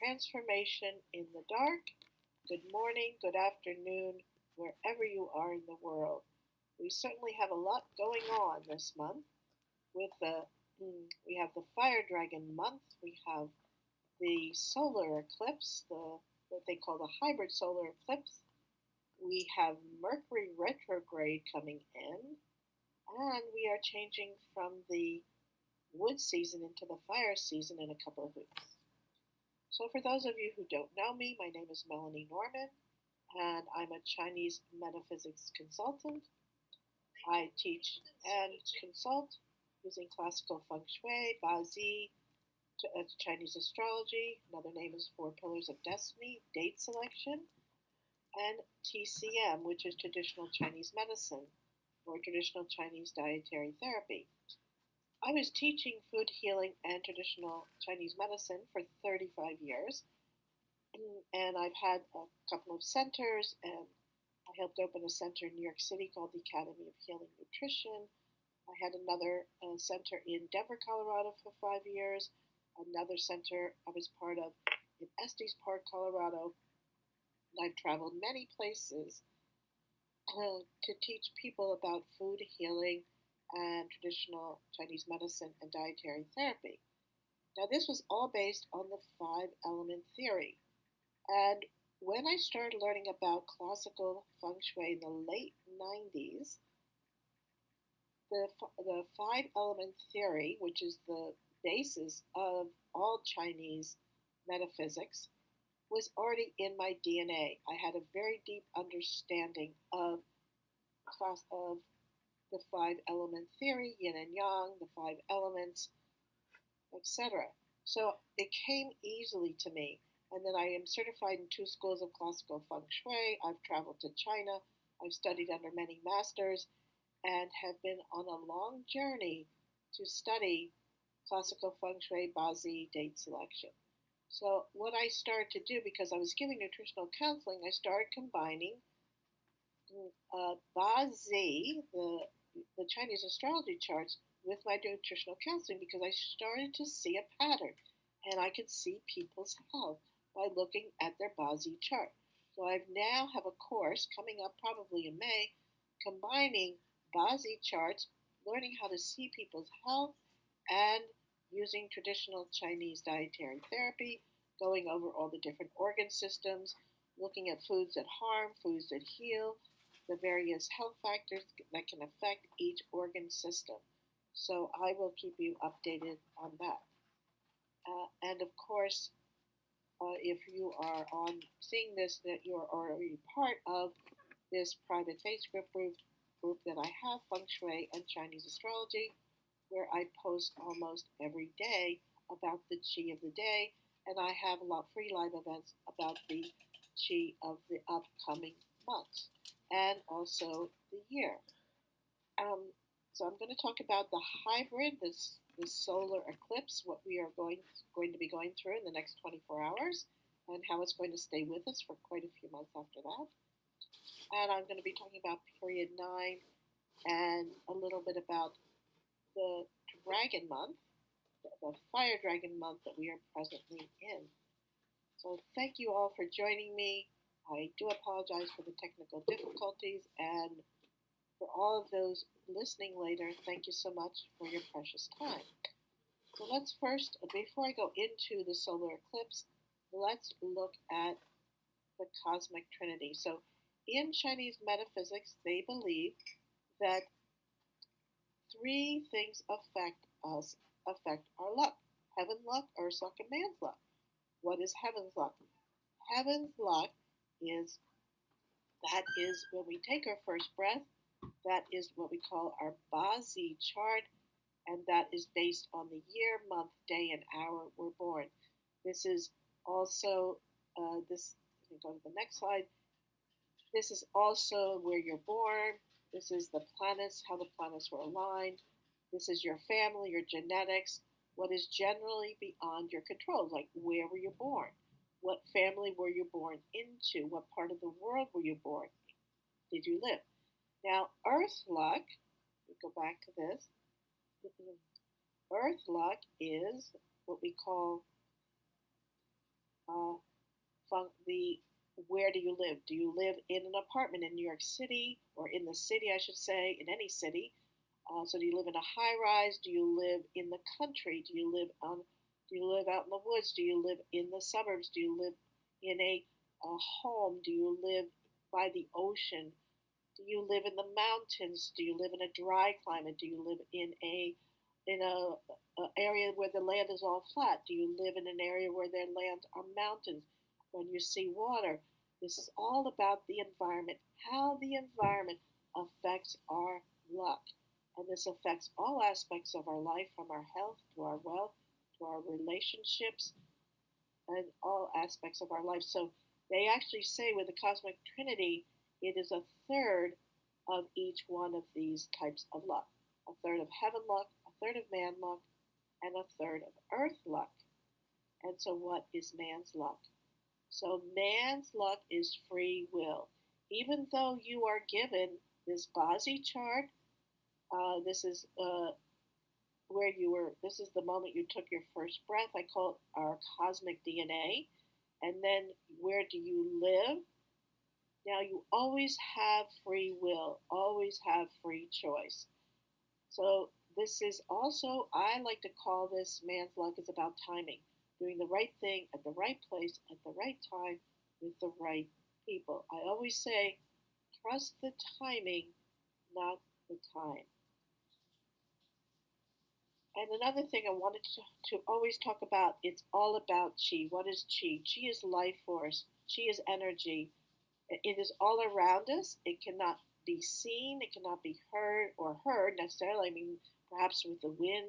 Transformation in the Dark. Good morning, good afternoon, wherever you are in the world. We certainly have a lot going on this month. We have the Fire Dragon month. We have the solar eclipse, the what they call the hybrid solar eclipse. We have Mercury retrograde coming in, and we are changing from the wood season into the fire season in a couple of weeks. So, for those of you who don't know me, my name is Melanie Norman, and I'm a Chinese metaphysics consultant. I teach and consult using classical feng shui, Bazi, Chinese astrology. Another name is Four Pillars of Destiny, date selection, and TCM, which is traditional Chinese medicine or traditional Chinese dietary therapy. I was teaching food healing and traditional Chinese medicine for 35 years, and I've had a couple of centers, and I helped open a center in New York City called the Academy of Healing Nutrition. I had another center in Denver, Colorado for 5 years, another center I was part of in Estes Park, Colorado. And I've traveled many places to teach people about food healing and traditional Chinese medicine and dietary therapy. Now, this was all based on the five element theory. And when I started learning about classical feng shui in the late 90s, the five element theory, which is the basis of all Chinese metaphysics, was already in my DNA. I had a very deep understanding of the five element theory, yin and yang, the five elements, etc. So it came easily to me. And then I am certified in two schools of classical feng shui. I've traveled to China. I've studied under many masters and have been on a long journey to study classical feng shui, Bazi, date selection. So what I started to do, because I was giving nutritional counseling, I started combining Bazi, the Chinese astrology charts, with my nutritional counseling because I started to see a pattern and I could see people's health by looking at their Bazi chart. So I now have a course coming up probably in May combining Bazi charts, learning how to see people's health, and using traditional Chinese dietary therapy, going over all the different organ systems, looking at foods that harm, foods that heal, the various health factors that can affect each organ system. So I will keep you updated on that. And of course, if you are on seeing this, that you're already part of this private Facebook group that I have, Feng Shui and Chinese Astrology, where I post almost every day about the Qi of the day, and I have a lot of free live events about the Qi of the upcoming months and also the year. So I'm going to talk about the hybrid, this solar eclipse, what we are going to be going through in the next 24 hours, and how it's going to stay with us for quite a few months after that. And I'm going to be talking about period 9 and a little bit about the dragon month, the fire dragon month that we are presently in. So thank you all for joining me. I do apologize for the technical difficulties, and for all of those listening later, thank you so much for your precious time. So let's first, before I go into the solar eclipse, let's look at the cosmic trinity. So in Chinese metaphysics, they believe that three things affect our luck: heaven's luck, earth's luck, and man's luck. What is heaven's luck? Heaven's luck is when we take our first breath. That is what we call our Bazi chart, and that is based on the year, month, day, and hour we're born. This is also this. Let me go to the next slide. This is also where you're born. This is the planets, how the planets were aligned. This is your family, your genetics, what is generally beyond your control, like where were you born? What family were you born into? What part of the world were you born? Did you live? Now, Earth luck, we go back to this. Earth luck is what we call uh, the where do you live? Do you live in an apartment in New York City, or in the city, I should say, in any city? So do you live in a high rise? Do you live in the country? Do you live out in the woods? Do you live in the suburbs? Do you live in a home? Do you live by the ocean? Do you live in the mountains? Do you live in a dry climate? Do you live in a area where the land is all flat? Do you live in an area where their lands are mountains? When you see water, this is all about the environment, how the environment affects our luck. And this affects all aspects of our life, from our health to our wealth to our relationships, and all aspects of our life. So they actually say with the cosmic trinity, it is a third of each one of these types of luck: a third of heaven luck, a third of man luck, and a third of earth luck. And so, what is man's luck? So, man's luck is free will. Even though you are given this Bosy chart, this is where you were, this is the moment you took your first breath. I call it our cosmic DNA. And then, where do you live? Now, you always have free will, always have free choice. So, this is also, I like to call this man's luck is about timing, doing the right thing at the right place at the right time with the right people. I always say, trust the timing, not the time. And another thing I wanted to always talk about, it's all about chi. What is chi? Chi is life force. Chi is energy. It is all around us. It cannot be seen. It cannot be heard necessarily. I mean, perhaps with the wind,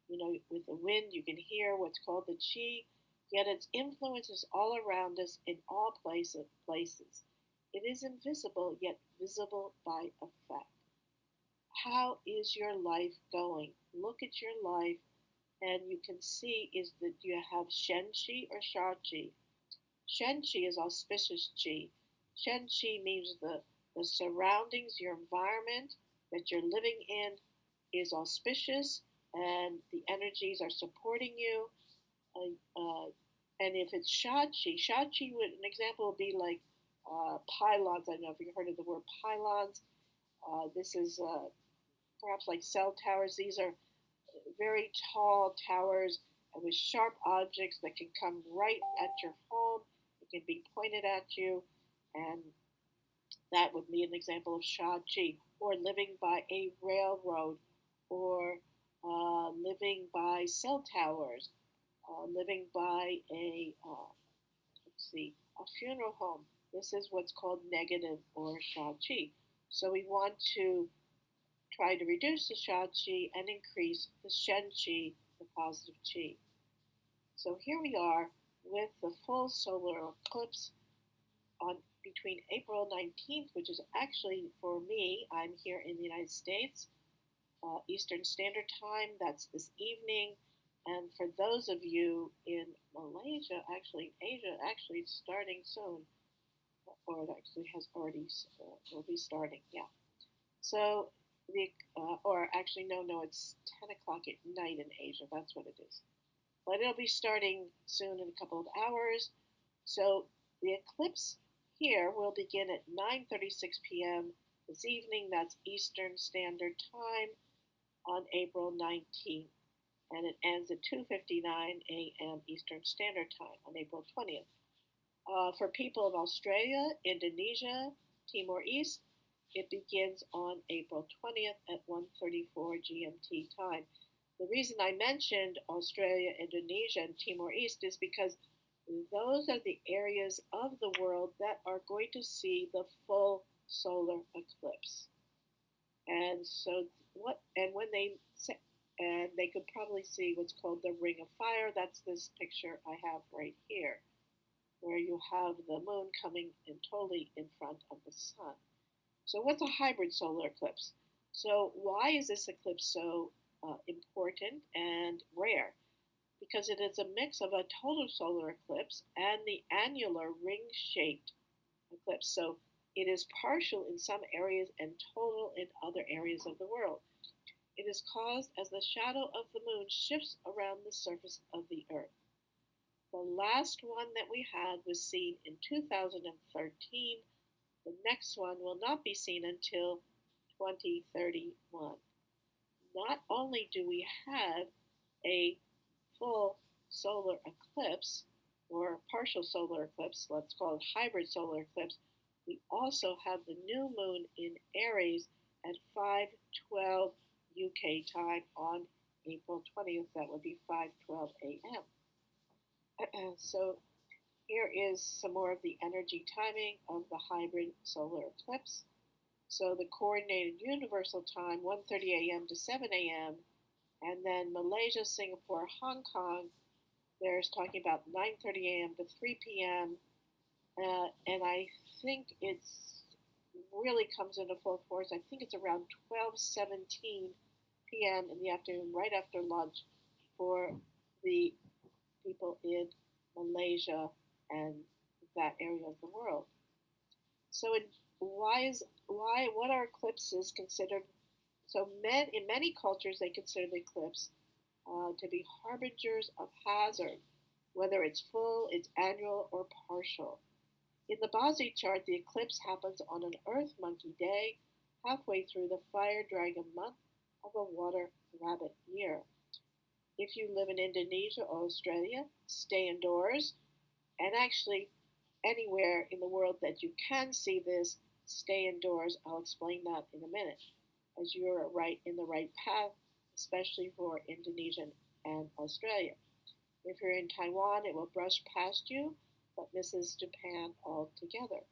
with the wind, you can hear what's called the chi. Yet its influence is all around us in all places. It is invisible, yet visible by effect. How is your life going? Look at your life, and you can see is that you have Shen Qi or Sha Qi. Shen Qi is auspicious Qi. Shen Qi means the surroundings, your environment that you're living in is auspicious, and the energies are supporting you. And if it's Sha Qi would, an example would be like pylons. I don't know if you've heard of the word pylons. This is perhaps like cell towers. These are very tall towers with sharp objects that can come right at your home. It can be pointed at you, and that would be an example of Shang-Chi. Or living by a railroad, or living by cell towers, living by a funeral home. This is what's called negative or Shang-Chi. So we want to try to reduce the Sha Qi and increase the Shen Qi, the positive Qi. So here we are with the full solar eclipse on between April 19th, which is actually for me, I'm here in the United States, Eastern Standard Time, that's this evening. And for those of you in Malaysia, actually Asia, actually it's starting soon, or it actually has already, will be starting, yeah. So or actually, no, it's 10 o'clock at night in Asia. That's what it is. But it'll be starting soon in a couple of hours. So the eclipse here will begin at 9:36 p.m. this evening. That's Eastern Standard Time on April 19th. And it ends at 2:59 a.m. Eastern Standard Time on April 20th. For people of Australia, Indonesia, Timor East, it begins on April 20th at 1:34 GMT time. The reason I mentioned Australia, Indonesia, and Timor East is because those are the areas of the world that are going to see the full solar eclipse. And so and they could probably see what's called the ring of fire. That's this picture I have right here, where you have the moon coming in totally in front of the sun. So what's a hybrid solar eclipse? So why is this eclipse so important and rare? Because it is a mix of a total solar eclipse and the annular ring-shaped eclipse. So it is partial in some areas and total in other areas of the world. It is caused as the shadow of the moon shifts around the surface of the earth. The last one that we had was seen in 2013. The next one will not be seen until 2031. Not only do we have a full solar eclipse or partial solar eclipse, let's call it hybrid solar eclipse, we also have the new moon in Aries at 5:12 UK time on April 20th. That would be 5:12 a.m. So here is some more of the energy timing of the hybrid solar eclipse. So the coordinated universal time 1:30 a.m. to 7 a.m. and then Malaysia, Singapore, Hong Kong. There's talking about 9:30 a.m. to 3 p.m. And I think it's really comes into full force. I think it's around 12:17 p.m. in the afternoon, right after lunch, for the people in Malaysia and that area of the world. So, why what are eclipses considered? So, in many cultures they consider the eclipse to be harbingers of hazard, whether it's full, it's annual, or partial. In the Basi chart, the eclipse happens on an Earth Monkey day, halfway through the Fire Dragon month of a Water Rabbit year. If you live in Indonesia or Australia, stay indoors. And actually, anywhere in the world that you can see this, stay indoors. I'll explain that in a minute, as you're right in the right path, especially for Indonesia and Australia. If you're in Taiwan, it will brush past you, but misses Japan altogether.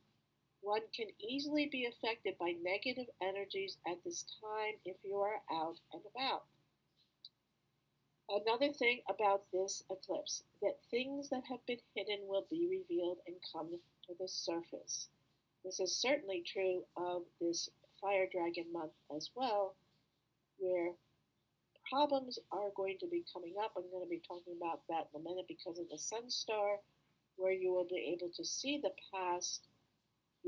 One can easily be affected by negative energies at this time if you are out and about. Another thing about this eclipse, that things that have been hidden will be revealed and come to the surface. This is certainly true of this Fire Dragon month as well, where problems are going to be coming up. I'm going to be talking about that in a minute because of the Sun Star, where you will be able to see the past,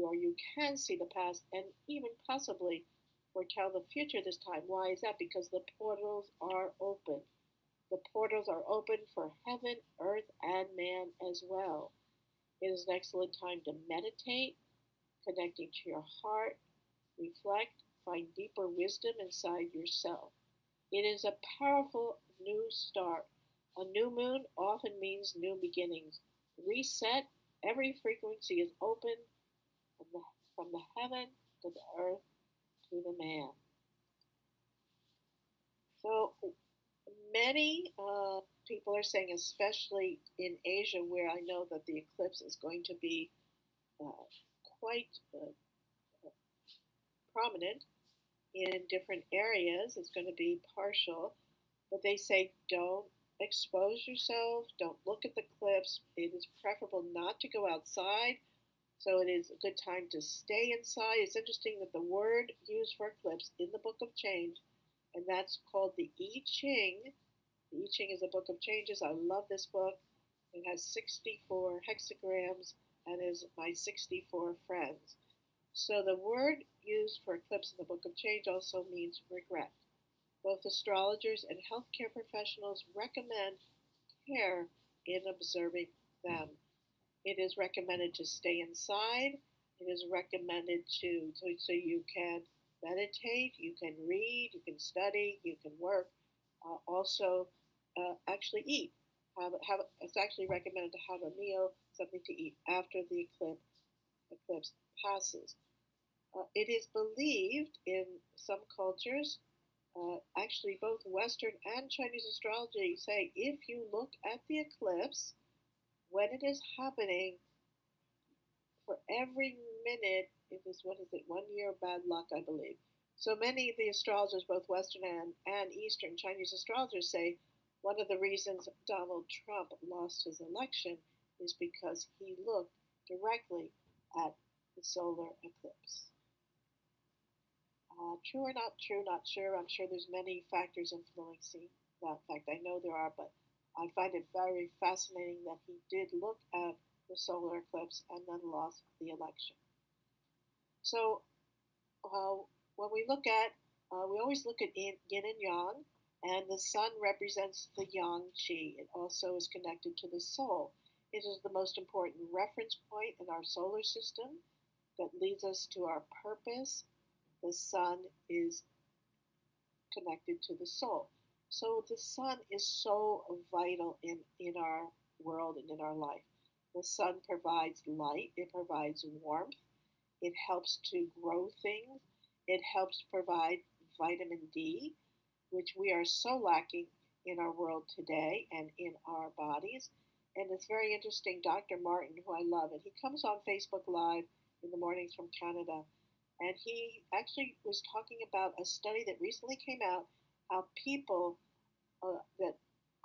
or you can see the past, and even possibly foretell the future this time. Why is that? Because the portals are open. The portals are open for heaven, earth, and man as well. It is an excellent time to meditate, connecting to your heart, reflect, find deeper wisdom inside yourself. It is a powerful new start. A new moon often means new beginnings. Reset, every frequency is open from the heaven to the earth to the man. So many people are saying, especially in Asia, where I know that the eclipse is going to be uh, quite prominent in different areas, it's going to be partial, but they say don't expose yourself, don't look at the eclipse. It is preferable not to go outside, so it is a good time to stay inside. It's interesting that the word used for eclipse in the Book of Change, and that's called the I Ching. The I Ching is a book of changes. I love this book. It has 64 hexagrams and is my 64 friends. So the word used for eclipse in the Book of Change also means regret. Both astrologers and healthcare professionals recommend care in observing them. It is recommended to stay inside. It is recommended so you can meditate, you can read, you can study, you can work. Also, actually eat. It's actually recommended to have a meal, something to eat after the eclipse passes. It is believed in some cultures, actually both Western and Chinese astrology say if you look at the eclipse when it is happening, for every minute, it is, what is it, 1 year of bad luck, I believe. So many of the astrologers, both Western and Eastern Chinese astrologers, say one of the reasons Donald Trump lost his election is because he looked directly at the solar eclipse. True or not true, not sure. I'm sure there's many factors influencing that. In fact, I know there are, but I find it very fascinating that he did look at the solar eclipse and then lost the election. So when we look at, we always look at yin and yang, and the sun represents the yang qi. It also is connected to the soul. It is the most important reference point in our solar system that leads us to our purpose. The sun is connected to the soul. So the sun is so vital in our world and in our life. The sun provides light, it provides warmth, it helps to grow things, it helps provide vitamin D, which we are so lacking in our world today and in our bodies. And it's very interesting. Dr. Martin, who I love, and he comes on Facebook Live in the mornings from Canada, and he actually was talking about a study that recently came out how people that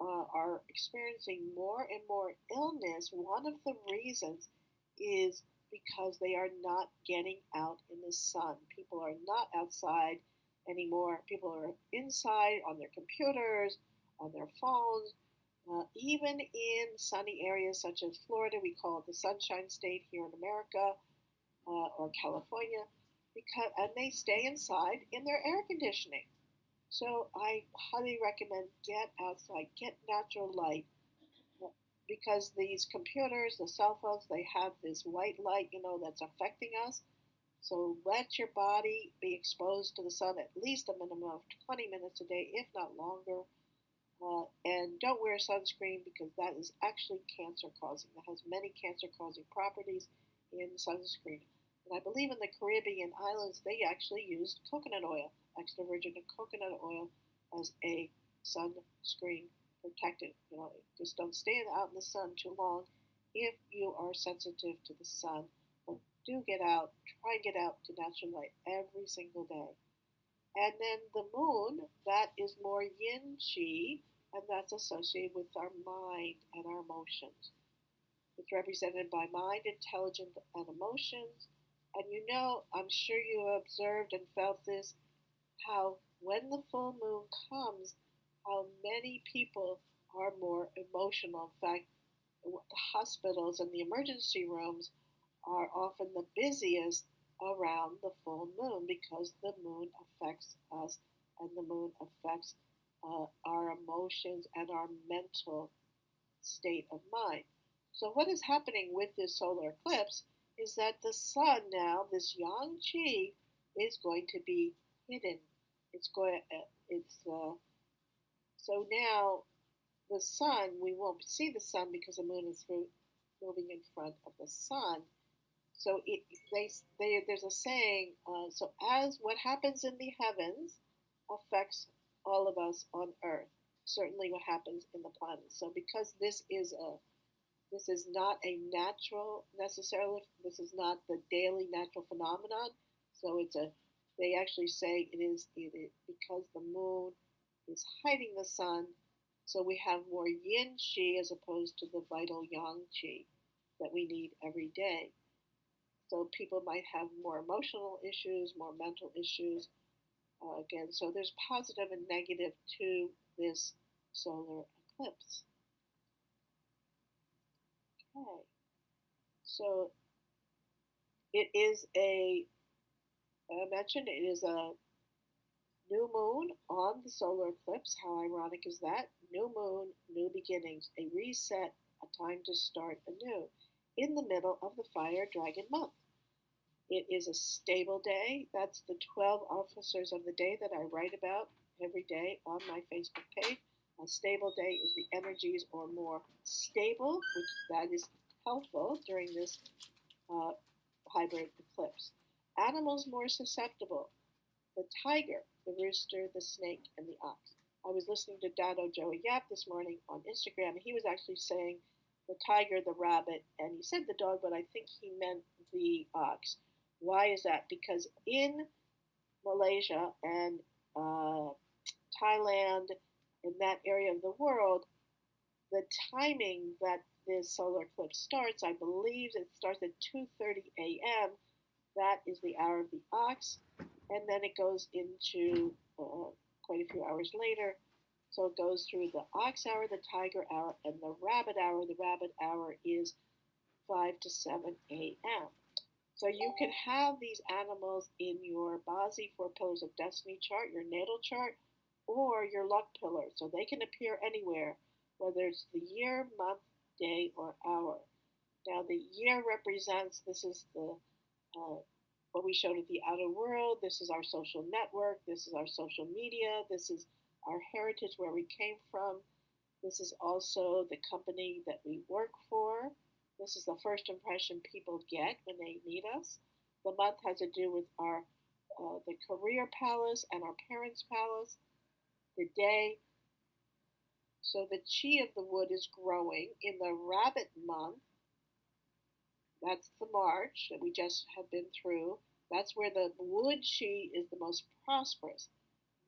are experiencing more and more illness, one of the reasons is because they are not getting out in the sun. People are not outside anymore. People are inside on their computers, on their phones. Even in sunny areas such as Florida, we call it the Sunshine State here in America, or California, because and they stay inside in their air conditioning. So I highly recommend get outside, get natural light, because these computers, the cell phones, they have this white light, that's affecting us. So let your body be exposed to the sun at least a minimum of 20 minutes a day, if not longer. And don't wear sunscreen because that is actually cancer causing. That has many cancer causing properties in sunscreen. And I believe in the Caribbean islands, they actually used coconut oil, extra virgin coconut oil, as a sunscreen protectant. Just don't stand out in the sun too long if you are sensitive to the sun. But do get out, try and get out to natural light every single day. And then the moon, that is more yin chi, and that's associated with our mind and our emotions. It's represented by mind, intelligence, and emotions. And I'm sure you observed and felt this, how when the full moon comes, how many people are more emotional. In fact, the hospitals and the emergency rooms are often the busiest around the full moon because the moon affects us and the moon affects our emotions and our mental state of mind. So, what is happening with this solar eclipse is that the sun now, this yang qi, is going to be hidden. So now the sun, we won't see the sun because the moon is moving in front of the sun. So there's a saying. So as what happens in the heavens affects all of us on Earth. Certainly, what happens in the planet. So because this is not a natural necessarily. This is not the daily natural phenomenon. So they actually say it because the moon is hiding the sun. So we have more yin qi as opposed to the vital yang qi that we need every day. So people might have more emotional issues, more mental issues. Again, so there's positive and negative to this solar eclipse. Okay. So it is I mentioned it is a new moon on the solar eclipse. How ironic is that? New moon, new beginnings, a reset, a time to start anew in the middle of the fire dragon month. It is a stable day. That's the 12 officers of the day that I write about every day on my Facebook page. A stable day is the energies are more stable, which that is helpful during this uh, hybrid eclipse. Animals more susceptible: the tiger, the rooster, the snake, and the ox. I was listening to Dado Joey Yap this morning on Instagram, and he was actually saying the tiger, the rabbit, and he said the dog, but I think he meant the ox. Why is that? Because in Malaysia and Thailand, in that area of the world, the timing that this solar eclipse starts, I believe it starts at 2:30 a.m. That is the hour of the ox, and then it goes into quite a few hours later. So it goes through the ox hour, the tiger hour, and the rabbit hour. The rabbit hour is 5 to 7 a.m. So you can have these animals in your Bazi Four Pillars of Destiny chart, your natal chart, or your luck pillar. So they can appear anywhere, whether it's the year, month, day, or hour. Now the year represents, this is the uh, what we showed at the outer world. This is our social network. This is our social media. This is our heritage, where we came from. This is also the company that we work for. This is the first impression people get when they meet us. The month has to do with our the career palace and our parents' palace. The day, so the chi of the wood is growing in the rabbit month. That's the March that we just have been through. That's where the wood chi is the most prosperous.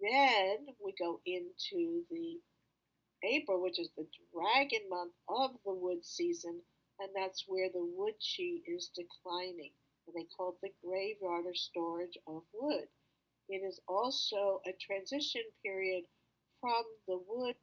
Then we go into the April, which is the dragon month of the wood season, and that's where the wood chi is declining. And they call it the graveyard or storage of wood. It is also a transition period from the wood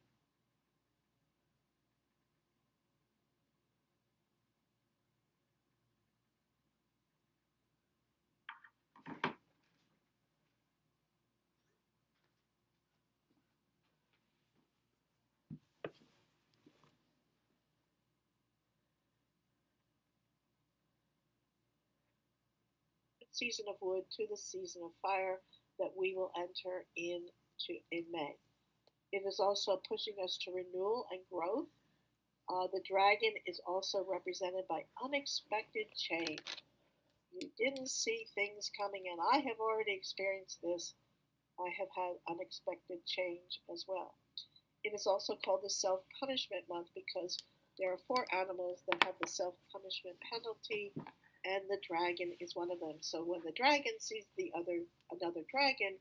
season of wood to the season of fire that we will enter into in May. It is also pushing us to renewal and growth. The dragon is also represented by unexpected change. You didn't see things coming, and I have already experienced this. I have had unexpected change as well. It is also called the self punishment month because there are four animals that have the self punishment penalty, and the dragon is one of them. So when the dragon sees the other another dragon,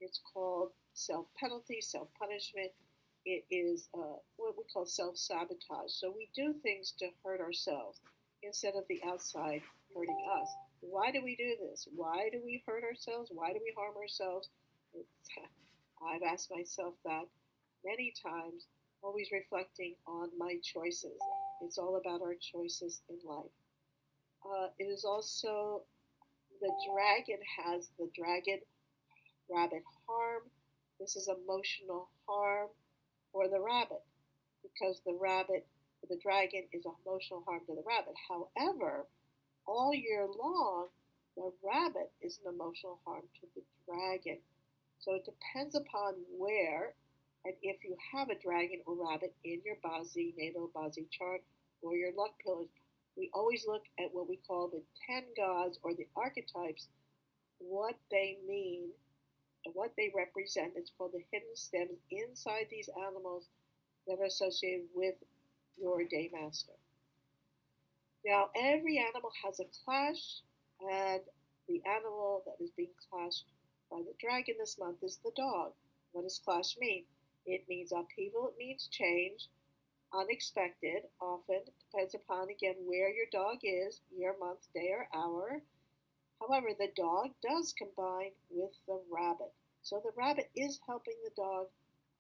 it's called self penalty, self punishment. It is what we call self sabotage. So we do things to hurt ourselves instead of the outside hurting us. Why do we do this? Why do we hurt ourselves? Why do we harm ourselves? It's, I've asked myself that many times, always reflecting on my choices. It's all about our choices in life. It is also, the dragon has the dragon rabbit harm. This is emotional harm for the rabbit because the dragon is emotional harm to the rabbit. However, all year long, the rabbit is an emotional harm to the dragon. So it depends upon where and if you have a dragon or rabbit in your Bazi, natal Bazi chart, or your luck pillars. We always look at what we call the 10 gods or the archetypes, what they mean, what they represent. It's called the hidden stems inside these animals that are associated with your day master. Now, every animal has a clash, and the animal that is being clashed by the dragon this month is the dog. What does clash mean? It means upheaval, it means change, unexpected, often depends upon again where your dog is, year, month, day, or hour. However, the dog does combine with the rabbit. So the rabbit is helping the dog,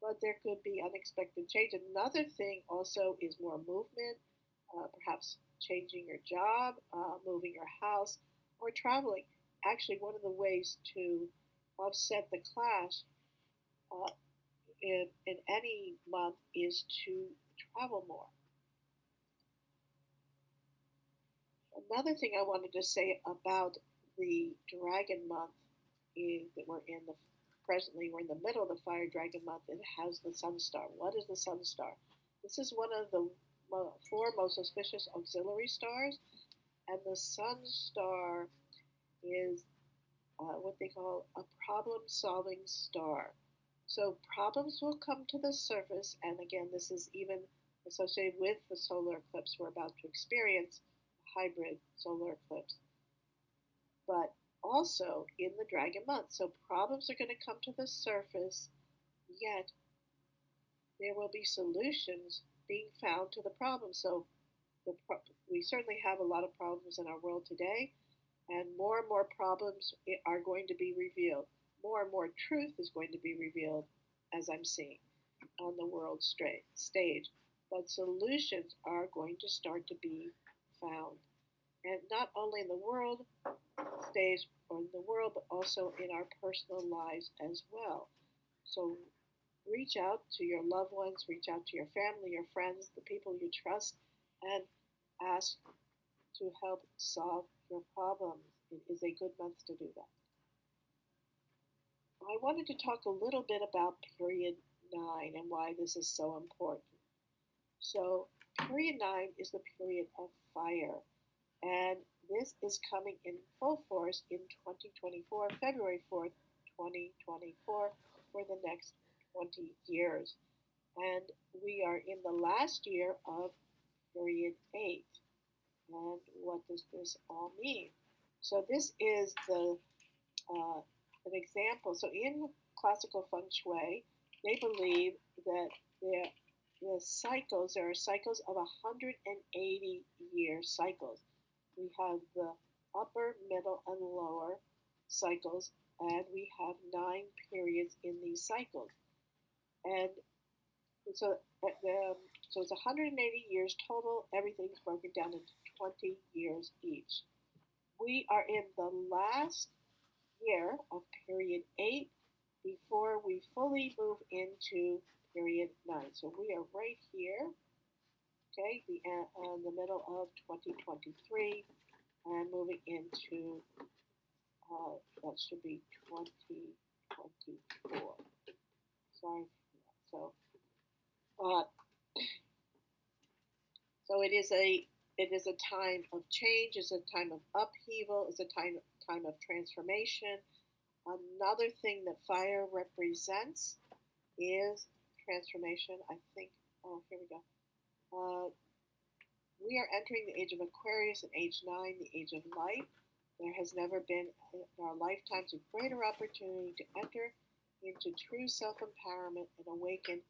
but there could be unexpected change. Another thing also is more movement, perhaps changing your job, moving your house, or traveling. Actually, one of the ways to offset the clash uh, in any month is to travel more. Another thing I wanted to say about the dragon month is that we're in the middle of the fire dragon month. It has the sun star. What is the sun star? This is one of the four most auspicious auxiliary stars, and the sun star is what they call a problem solving star. So problems will come to the surface, and again, this is even associated with the solar eclipse we're about to experience, hybrid solar eclipse, but also in the dragon month. So problems are going to come to the surface, yet there will be solutions being found to the problem. So we certainly have a lot of problems in our world today, and more problems are going to be revealed. More and more truth is going to be revealed, as I'm seeing on the world stage. But solutions are going to start to be found, and not only in the world stage or in the world, but also in our personal lives as well. So reach out to your loved ones, reach out to your family, your friends, the people you trust, and ask to help solve your problems. It is a good month to do that. I wanted to talk a little bit about period 9 and why this is so important. So, period 9 is the period of fire, and this is coming in full force in 2024, February 4th, 2024, for the next 20 years. And we are in the last year of period 8. And what does this all mean? So, this is uh, an example. So, in classical feng shui, they believe that the cycles, there are cycles of 180-year cycles. We have the upper, middle, and lower cycles, and we have 9 periods in these cycles. And so, so it's 180 years total. Everything's broken down into 20 years each. We are in the last year of period 8 before we fully move into period 9. So we are right here, okay, the middle of 2023, and moving into that should be 2024. Sorry. So, uh, so it is a time of change. It's a time of upheaval. It's a time of transformation. Another thing that fire represents is transformation. I think. Oh, here we go. Uh, we are entering the age of Aquarius and age 9, the age of light. There has never been in our lifetimes a greater opportunity to enter into true self-empowerment and awaken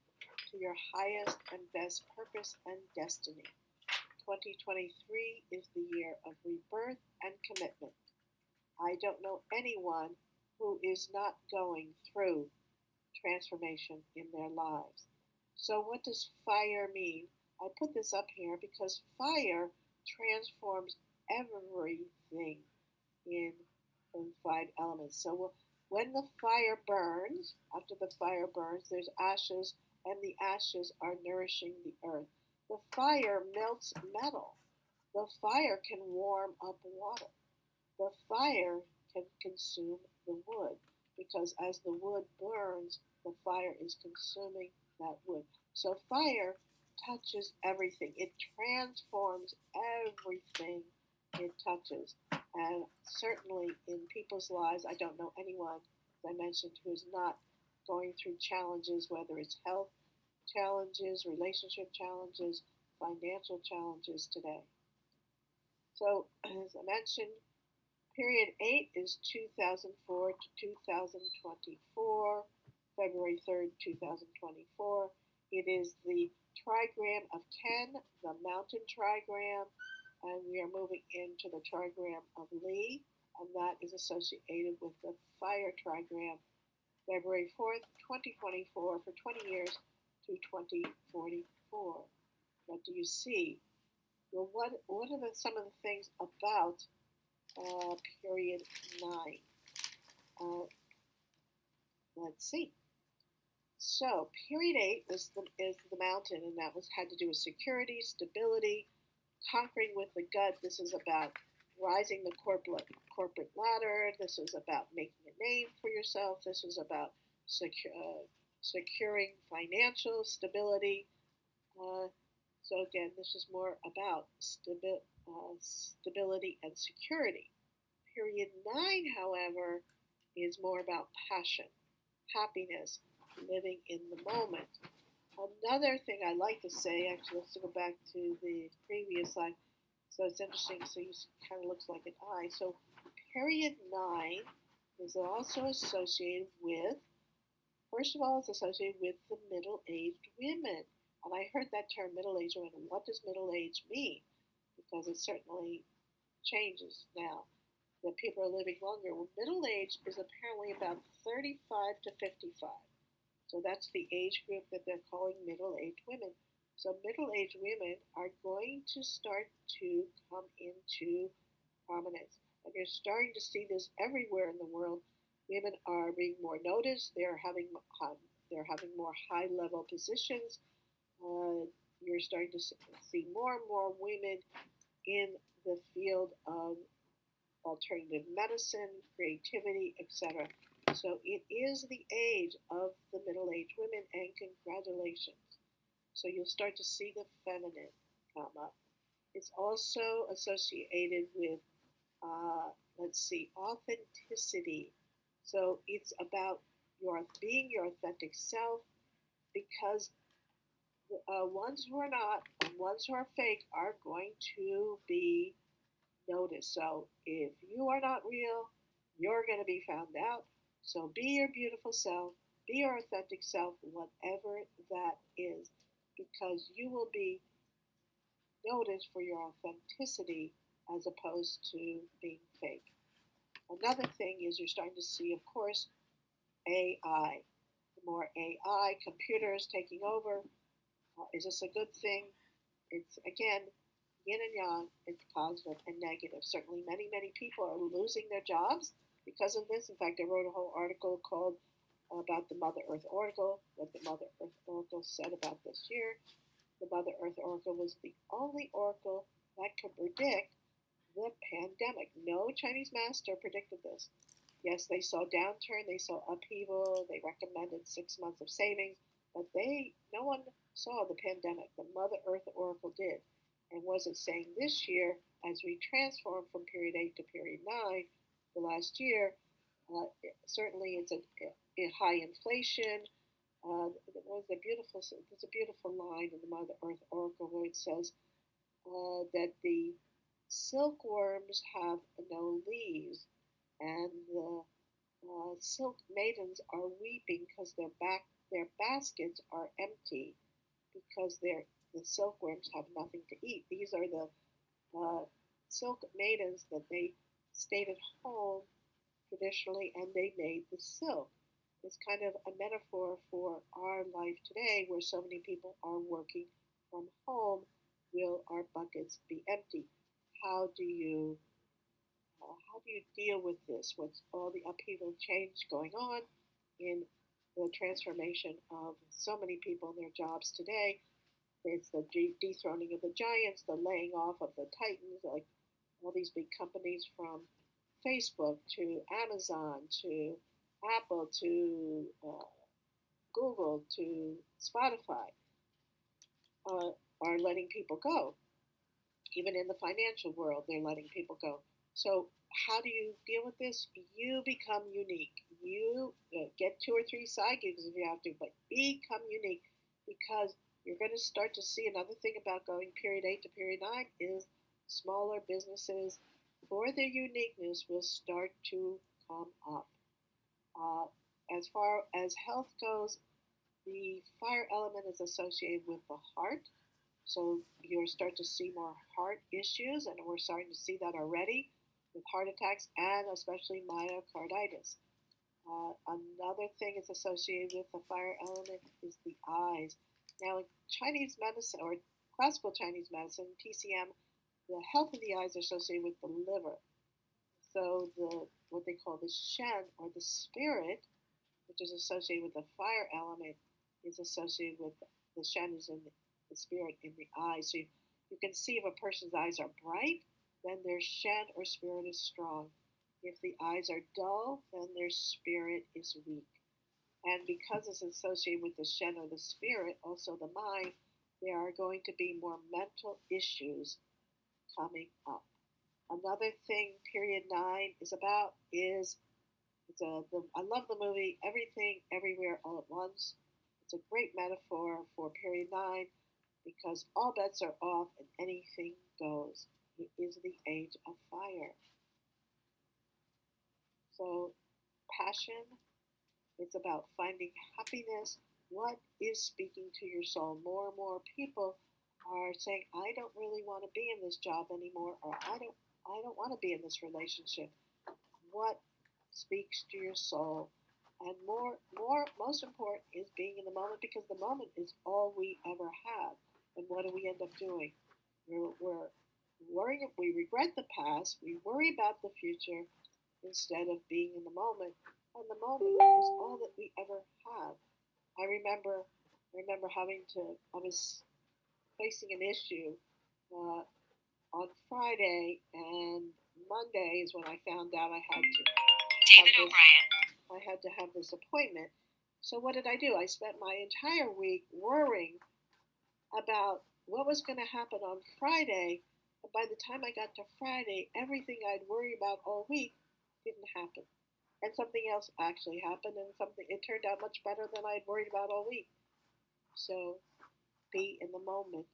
to your highest and best purpose and destiny. 2023 is the year of rebirth and commitment. I don't know anyone who is not going through transformation in their lives. So, what does fire mean? I put this up here because fire transforms everything in the 5 elements. So, when the fire burns, after the fire burns, there's ashes, and the ashes are nourishing the earth. The fire melts metal. The fire can warm up water. The fire can consume the wood because as the wood burns, the fire is consuming that wood. So fire touches everything. It transforms everything it touches. And certainly in people's lives, I don't know anyone, as I mentioned, who is not going through challenges, whether it's health challenges, relationship challenges, financial challenges today. So, as I mentioned, period 8 is 2004 to 2024, February 3rd, 2024. It is the trigram of 10, the mountain trigram, and we are moving into the trigram of Lee, and that is associated with the fire trigram, February 4th, 2024, for 20 years to 2044. What do you see? Well, what are some of the things about period 9? Let's see. So, period 8 is the mountain, and that had to do with security, stability, conquering with the gut. This is about rising the corporate ladder. This is about making a name for yourself. This is about securing financial stability. So again, this is more about stability and security. Period 9, however, is more about passion, happiness, living in the moment. Another thing I like to say, actually, let's go back to the previous slide. So it's interesting. So it kind of looks like an eye. So period 9 is also associated with, first of all, it's associated with the middle-aged women. And I heard that term, middle-aged women. What does middle-age mean? Because it certainly changes now that people are living longer. Well, middle-age is apparently about 35 to 55. So that's the age group that they're calling middle-aged women. So middle-aged women are going to start to come into prominence. And you're starting to see this everywhere in the world. Women are being more noticed. They're having more high-level positions. You're starting to see more and more women in the field of alternative medicine, creativity, etc. So it is the age of the middle-aged women, and congratulations. So you'll start to see the feminine come up. It's also associated with, let's see, authenticity. So it's about your being your authentic self, because ones who are not and ones who are fake are going to be noticed. So if you are not real, you're going to be found out. So be your beautiful self, be your authentic self, whatever that is, because you will be noticed for your authenticity as opposed to being fake. Another thing is you're starting to see, of course, AI. The more AI, computers taking over, is this a good thing? It's, again, yin and yang. It's positive and negative. Certainly, many, many people are losing their jobs because of this. In fact, I wrote a whole article called about the Mother Earth Oracle, what the Mother Earth Oracle said about this year. The Mother Earth Oracle was the only oracle that could predict the pandemic. No Chinese master predicted this. Yes, they saw downturn, they saw upheaval, they recommended 6 months of savings, but no one saw the pandemic. The Mother Earth Oracle did. And was it saying this year, as we transform from period 8 to period 9, the last year, certainly it's a high inflation. There's a beautiful line in the Mother Earth Oracle where it says that the silkworms have no leaves, and the silk maidens are weeping because their baskets are empty, because the silkworms have nothing to eat. These are the silk maidens that they stayed at home traditionally, and they made the silk. It's kind of a metaphor for our life today, where so many people are working from home. Will our buckets be empty? How do you deal with this? What's all the upheaval change going on in the transformation of so many people in their jobs today? It's the dethroning of the giants, the laying off of the titans, like all these big companies, from Facebook to Amazon to Apple to Google to Spotify, are letting people go. Even in the financial world, they're letting people go. So, how do you deal with this? You become unique. You get 2 or 3 side gigs if you have to, but become unique, because you're going to start to see another thing about going period 8 to period 9 is smaller businesses, for their uniqueness, will start to come up. Uh, as far as health goes, the fire element is associated with the heart. So you'll start to see more heart issues, and we're starting to see that already with heart attacks and especially myocarditis. Another thing is associated with the fire element is the eyes. Now, in Chinese medicine, or classical Chinese medicine, TCM, the health of the eyes are associated with the liver. So what they call the Shen, or the spirit, which is associated with the fire element, is associated with the Shen is in the spirit in the eyes. So you can see if a person's eyes are bright, then their Shen or spirit is strong. If the eyes are dull, then their spirit is weak. And because it's associated with the Shen or the spirit, also the mind, there are going to be more mental issues coming up. Another thing period 9 is about is I love the movie Everything Everywhere All at Once. It's a great metaphor for period 9, because all bets are off and anything goes. It is the age of fire. So passion, it's about finding happiness. What is speaking to your soul? More and more people are saying, I don't really want to be in this job anymore, or I don't want to be in this relationship. What speaks to your soul? And most important is being in the moment, because the moment is all we ever have. And what do we end up doing? We're worrying. We regret the past. We worry about the future instead of being in the moment. And the moment is all that we ever have. I remember I was facing an issue. on Friday, and Monday is when I found out David this, O'Brien. I had to have this appointment. So what did I do? I spent my entire week worrying about what was going to happen on Friday. And by the time I got to Friday, everything I'd worried about all week didn't happen. And something else actually happened, and something it turned out much better than I'd worried about all week. So be in the moment.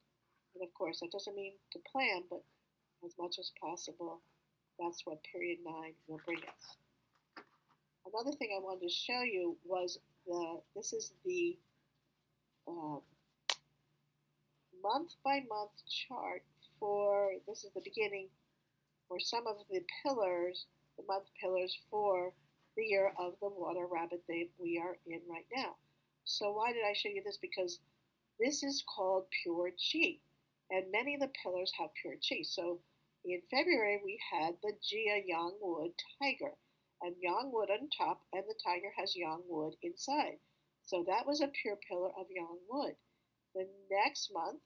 And of course, that doesn't mean to plan, but as much as possible, that's what period 9 will bring us. Another thing I wanted to show you was this is the uh, month by month chart for, this is the beginning for some of the pillars, the month pillars for the year of the water rabbit that we are in right now. So why did I show you this? Because this is called pure chi, and many of the pillars have pure chi. So in February we had the Jia Yang Wood tiger, and Yang Wood on top, and the tiger has Yang Wood inside. So that was a pure pillar of Yang Wood. The next month,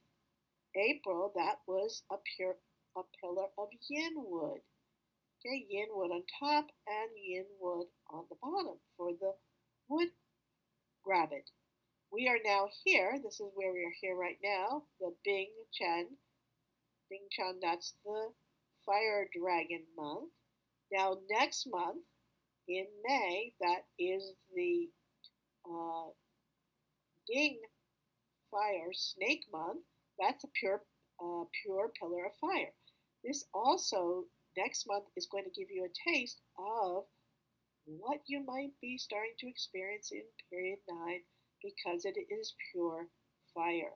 April, that was a pillar of Yin Wood. Okay, Yin Wood on top and Yin Wood on the bottom for the wood rabbit. We are now here. This is where we are here right now. The Bing Chen. Bing Chen, that's the fire dragon month. Now, next month in May, that is the uh, Ding fire snake month. That's a pure pillar of fire. This also next month is going to give you a taste of what you might be starting to experience in period 9 because it is pure fire.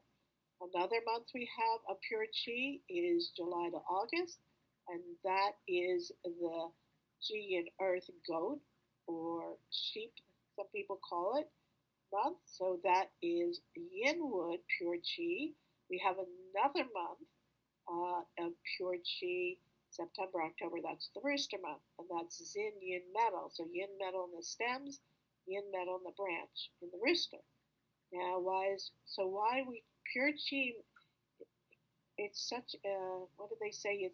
Another month we have a pure chi is July to August, and that is the chi and earth goat or sheep, some people call it, month. So that is Yinwood pure chi. We have another month of pure chi, September, October, that's the rooster month, and that's Zin Yin metal. So yin metal in the stems, yin metal in the branch, in the rooster. Now, why we pure chi? It's such a, what do they say?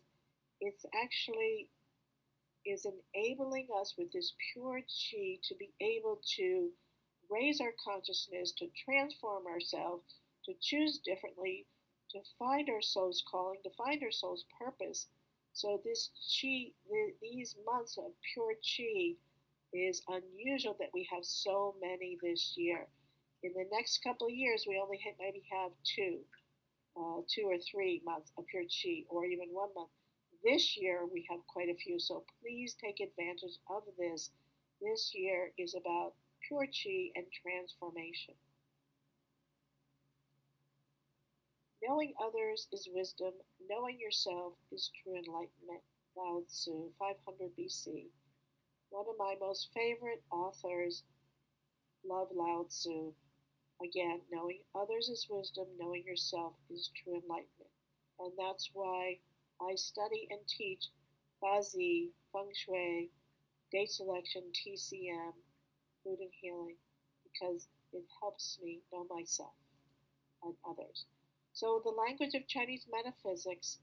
It's actually is enabling us with this pure chi to be able to raise our consciousness, to transform ourselves, to choose differently, to find our soul's calling, to find our soul's purpose. So this chi, these months of pure chi, is unusual that we have so many this year. In the next couple of years, we only maybe have 2 or 3 months of pure chi, or even 1 month. This year we have quite a few, so please take advantage of this. This year is about pure chi and transformation. Knowing others is wisdom. Knowing yourself is true enlightenment. Lao Tzu, 500 BC. One of my most favorite authors, love Lao Tzu. Again, knowing others is wisdom. Knowing yourself is true enlightenment. And that's why I study and teach Bazi, Feng Shui, date selection, TCM, food and healing, because it helps me know myself and others. So the language of Chinese metaphysics,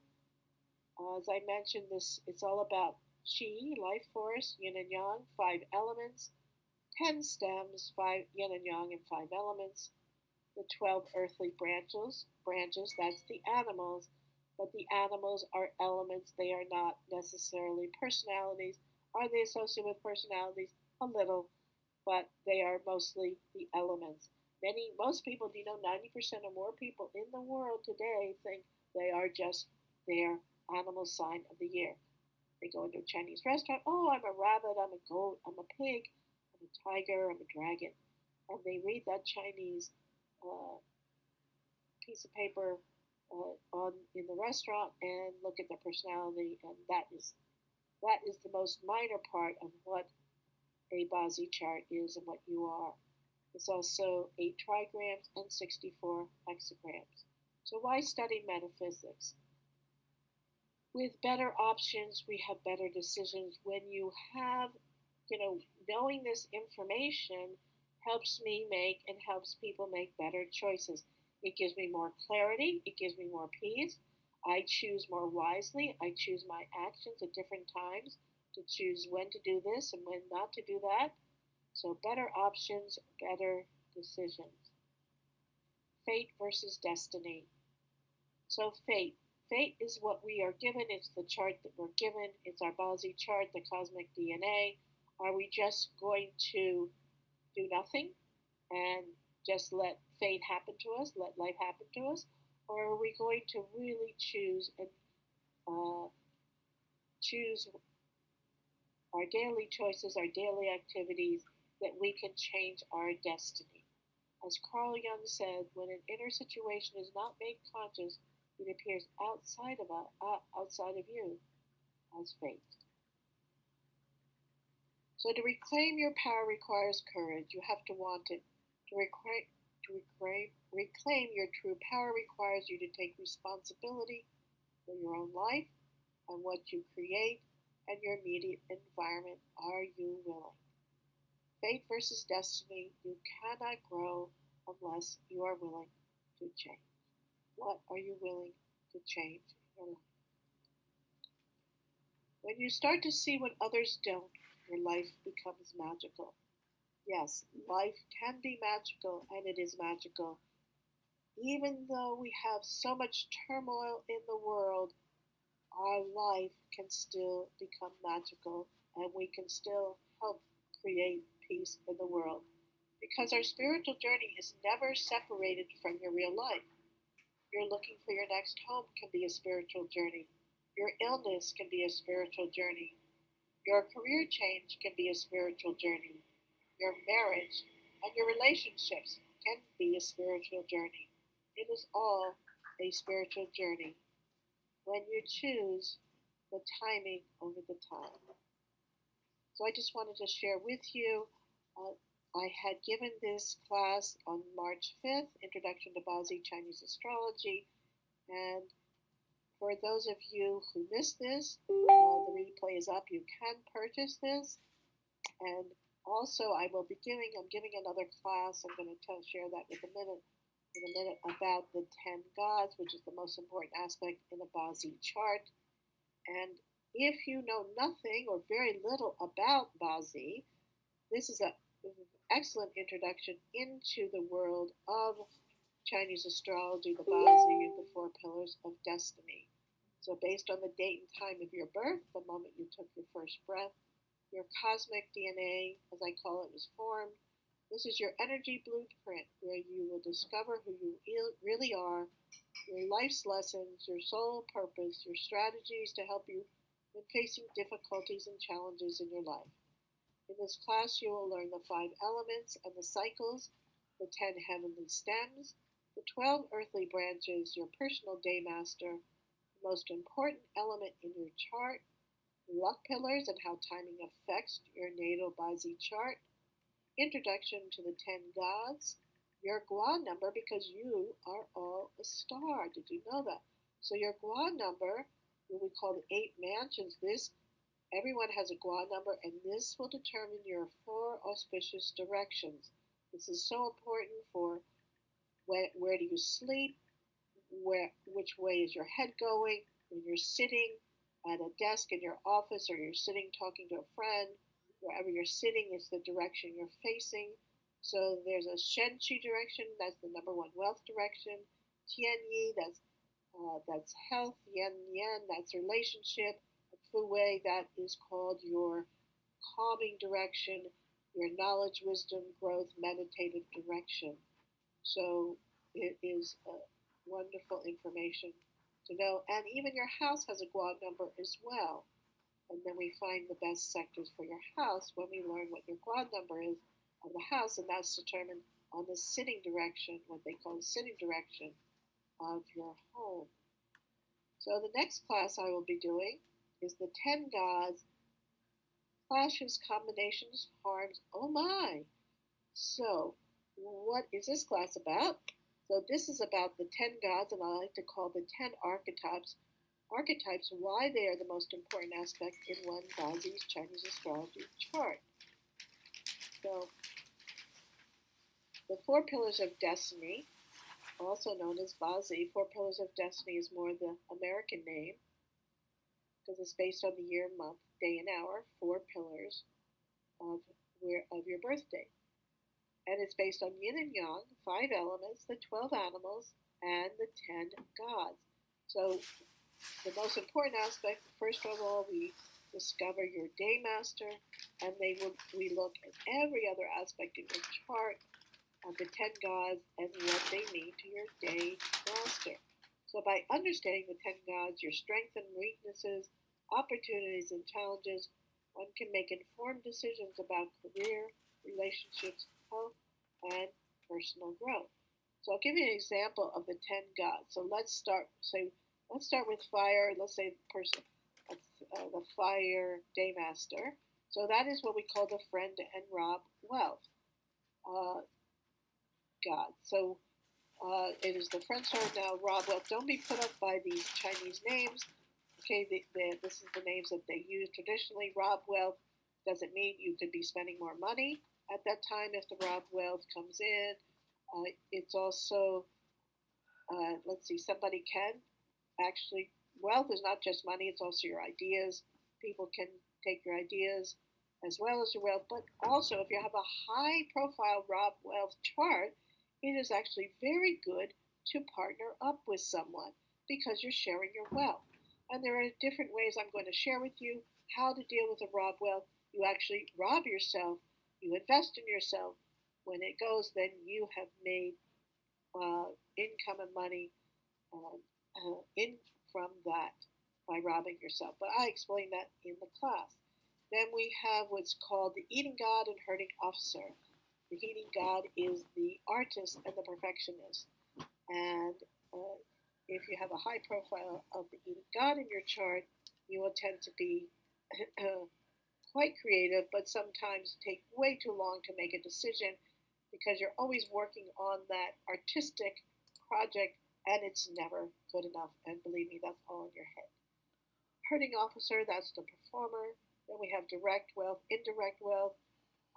as I mentioned, this it's all about qi, life force, yin and yang, 5 elements, 10 stems, 5 yin and yang and 5 elements, the 12 earthly branches, that's the animals, but the animals are elements, they are not necessarily personalities. Are they associated with personalities? A little, but they are mostly the elements. Most people, 90% or more people in the world today think they are just their animal sign of the year. They go into a Chinese restaurant, oh, I'm a rabbit, I'm a goat, I'm a pig, I'm a tiger, I'm a dragon. And they read that Chinese piece of paper on in the restaurant and look at their personality, and that is the most minor part of what a Bazi chart is and what you are. It's also 8 trigrams and 64 hexagrams. So why study metaphysics? With better options, we have better decisions. When you have, knowing this information helps me make and helps people make better choices. It gives me more clarity. It gives me more peace. I choose more wisely. I choose my actions at different times to choose when to do this and when not to do that. So, better options, better decisions. Fate versus destiny. So, fate. Fate is what we are given. It's the chart that we're given. It's our Bosy chart, the cosmic DNA. Are we just going to do nothing and just let fate happen to us, let life happen to us? Or are we going to really choose our daily choices, our daily activities, that we can change our destiny? As Carl Jung said, when an inner situation is not made conscious, it appears outside of you as fate. So to reclaim your power requires courage. You have to want it. To reclaim your true power requires you to take responsibility for your own life and what you create and your immediate environment. Are you willing? Fate versus destiny. You cannot grow unless you are willing to change. What are you willing to change in your life? When you start to see what others don't, your life becomes magical. Yes, life can be magical, and it is magical. Even though we have so much turmoil in the world, our life can still become magical, and we can still help create peace in the world. Because our spiritual journey is never separated from your real life. You're looking for your next home can be a spiritual journey. Your illness can be a spiritual journey. Your career change can be a spiritual journey. Your marriage and your relationships can be a spiritual journey. It is all a spiritual journey when you choose the timing over the time. So I just wanted to share with you. I had given this class on March 5th, Introduction to Bazi Chinese Astrology, and for those of you who missed this, the replay is up. You can purchase this, and also I'm giving another class. I'm going to share that in a minute about the 10 gods, which is the most important aspect in a Bazi chart. And if you know nothing or very little about Bazi, this is an excellent introduction into the world of Chinese astrology, the Bazi, the four pillars of destiny. So based on the date and time of your birth, the moment you took your first breath, your cosmic DNA, as I call it, was formed. This is your energy blueprint where you will discover who you really are, your life's lessons, your soul purpose, your strategies to help you when facing difficulties and challenges in your life. In this class, you will learn the 5 elements and the cycles, the 10 heavenly stems, the 12 earthly branches, your personal day master, the most important element in your chart, luck pillars and how timing affects your natal Bazi chart, introduction to the 10 gods, your Gua number, because you are all a star. Did you know that? So your Gua number, what we call the 8 mansions, everyone has a Gua number, and this will determine your 4 auspicious directions. This is so important for where do you sleep, which way is your head going, when you're sitting at a desk in your office or you're sitting talking to a friend, wherever you're sitting is the direction you're facing. So there's a Shen Qi direction, that's the number 1 wealth direction. Tian Yi, that's health. Yan Yan, that's relationship. And Fu Wei, that is called your calming direction, your knowledge, wisdom, growth, meditative direction. So it is wonderful information to know. And even your house has a Gua number as well. And then we find the best sectors for your house when we learn what your Gua number is of the house, and that's determined on the sitting direction, what they call the sitting direction of your home. So the next class I will be doing is the 10 gods, clashes, combinations, harms. Oh my! So what is this class about? So this is about the 10 gods, and I like to call the 10 archetypes, why they are the most important aspect in one Bazi's Chinese astrology chart. So the 4 pillars of destiny also known as Bazi. Four Pillars of Destiny is more the American name because it's based on the year, month, day, and hour. Four pillars of your birthday, and it's based on Yin and Yang, five elements, the 12 animals, and the 10 gods. So the most important aspect, first of all, we discover your day master, and we look at every other aspect in your chart of the 10 gods and what they mean to your day master. So by understanding the 10 gods, your strengths and weaknesses, opportunities and challenges, one can make informed decisions about career, relationships, health, and personal growth. So I'll give you an example of the 10 gods. So let's start with fire. Let's say the person, the fire day master. So that is what we call the friend and Rob wealth uh, god. So it is the friend sword now. Rob wealth. Don't be put off by these Chinese names. Okay, this is the names that they use traditionally. Rob wealth doesn't mean you could be spending more money at that time if the Rob wealth comes in. It's also, let's see, somebody can actually, wealth is not just money, it's also your ideas. People can take your ideas as well as your wealth, but also if you have a high profile Rob wealth chart, it is actually very good to partner up with someone because you're sharing your wealth. And there are different ways I'm going to share with you how to deal with a rob wealth. You actually rob yourself, you invest in yourself. When it goes, then you have made income and money in from that by robbing yourself. But I explained that in the class. Then we have what's called the eating god and hurting officer. The eating god is the artist and the perfectionist. And if you have a high profile of the eating god in your chart, you will tend to be quite creative, but sometimes take way too long to make a decision because you're always working on that artistic project and it's never good enough. And believe me, that's all in your head. Hurting officer, that's the performer. Then we have direct wealth, indirect wealth.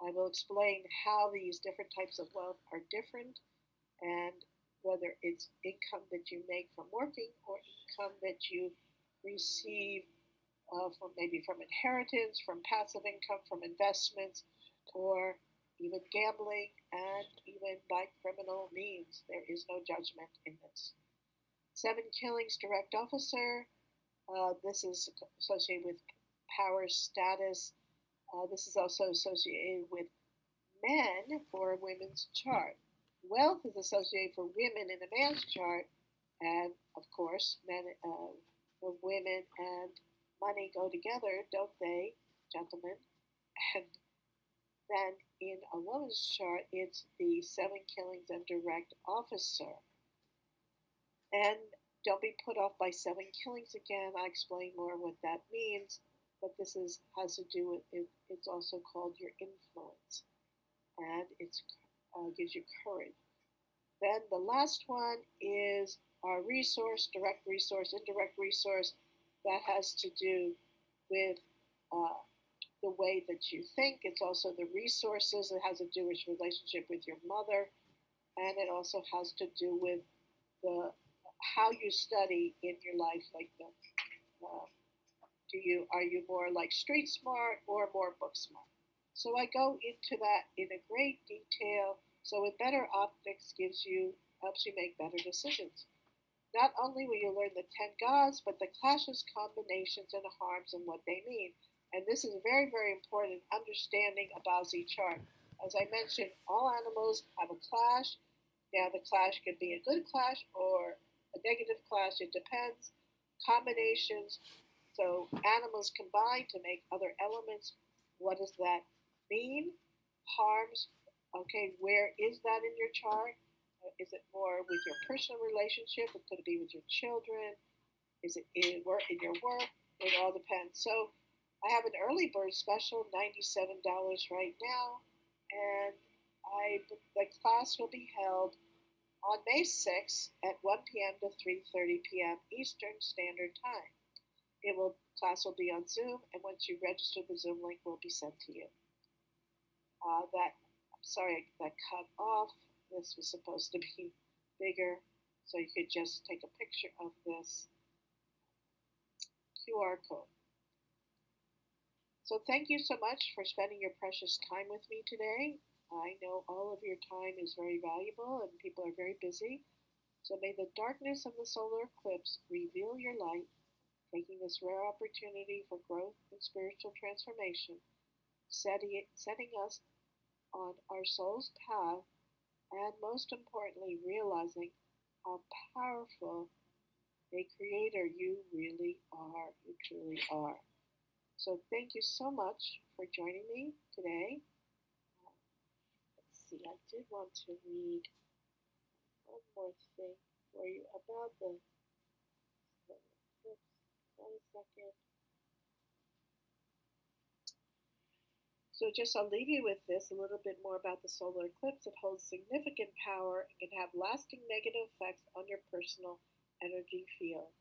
I will explain how these different types of wealth are different and whether it's income that you make from working or income that you receive from inheritance, from passive income, from investments, or even gambling, and even by criminal means. There is no judgment in this. 7 killings, direct officer. This is associated with power, status. This is also associated with men for a women's chart. Wealth is associated for women in a man's chart, and of course, men, women, and money go together, don't they, gentlemen? And then in a woman's chart, it's the 7 killings and direct officer. And don't be put off by 7 killings again. I explain more what that means, but this has to do with it. It's also called your influence, and it gives you courage. Then the last one is our resource, direct resource, indirect resource. That has to do with the way that you think. It's also the resources. It has to do with your relationship with your mother, and it also has to do with the how you study in your life. Like are you more like street smart or more book smart? So I go into that in a great detail. So with better optics helps you make better decisions. Not only will you learn the 10 gods, but the clashes, combinations, and harms and what they mean. And this is very, very important understanding a Baozi chart. As I mentioned, all animals have a clash. Now, the clash could be a good clash or a negative clash. It depends. Combinations. So animals combine to make other elements. What does that mean? Harms. Okay, where is that in your chart? Is it more with your personal relationship? It could be with your children. Is it in your work? It all depends. So I have an early bird special, $97 right now, and the class will be held on May 6th at 1 p.m. to 3:30 p.m. Eastern Standard Time. Class will be on Zoom, and once you register, the Zoom link will be sent to you. I'm sorry that cut off. This was supposed to be bigger. So you could just take a picture of this QR code. So thank you so much for spending your precious time with me today. I know all of your time is very valuable and people are very busy. So may the darkness of the solar eclipse reveal your light, taking this rare opportunity for growth and spiritual transformation, setting us on our soul's path, and most importantly, realizing how powerful a creator you really are, you truly are. So thank you so much for joining me today. Let's see, I did want to read one more thing for you about the eclipse. 1 second. So just I'll leave you with this a little bit more about the solar eclipse. It holds significant power and can have lasting negative effects on your personal energy field.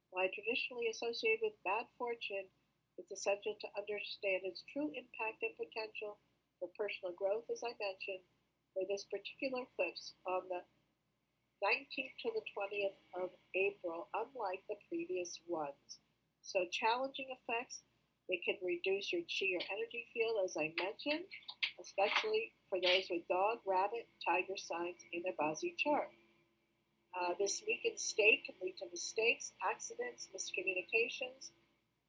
While traditionally associated with bad fortune, it's essential to understand its true impact and potential for personal growth, as I mentioned, for this particular eclipse on the 19th to the 20th of April, unlike the previous ones. So challenging effects, it can reduce your chi or energy field, as I mentioned, especially for those with dog, rabbit, tiger signs in their Bazi chart. This weakened state can lead to mistakes, accidents, miscommunications,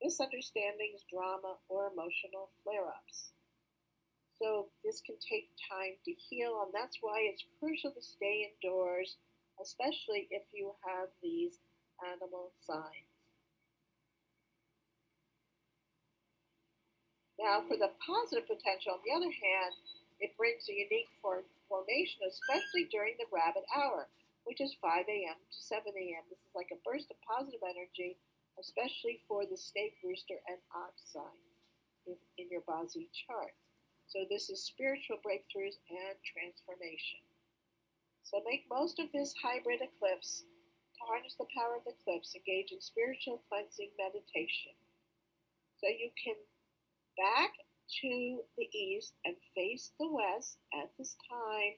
misunderstandings, drama, or emotional flare ups. So, this can take time to heal, and that's why it's crucial to stay indoors, especially if you have these animal signs. Now, for the positive potential, on the other hand, it brings a unique formation, especially during the rabbit hour, which is 5 a.m. to 7 a.m. This is like a burst of positive energy, especially for the snake, rooster, and ox sign in your Bazi chart. So this is spiritual breakthroughs and transformation. So make most of this hybrid eclipse to harness the power of the eclipse, engage in spiritual cleansing meditation. So you can back to the east and face the west at this time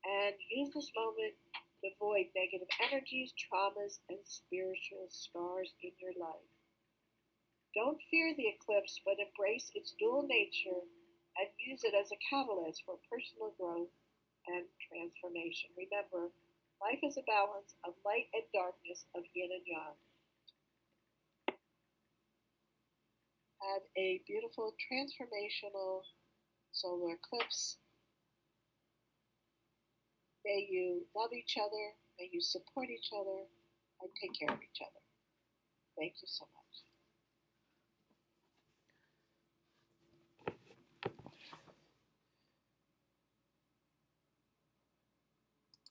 and use this moment to avoid negative energies, traumas, and spiritual scars in your life. Don't fear the eclipse, but embrace its dual nature and use it as a catalyst for personal growth and transformation. Remember, life is a balance of light and darkness, of yin and yang. Have a beautiful transformational solar eclipse. May you love each other, may you support each other, and take care of each other. Thank you so much.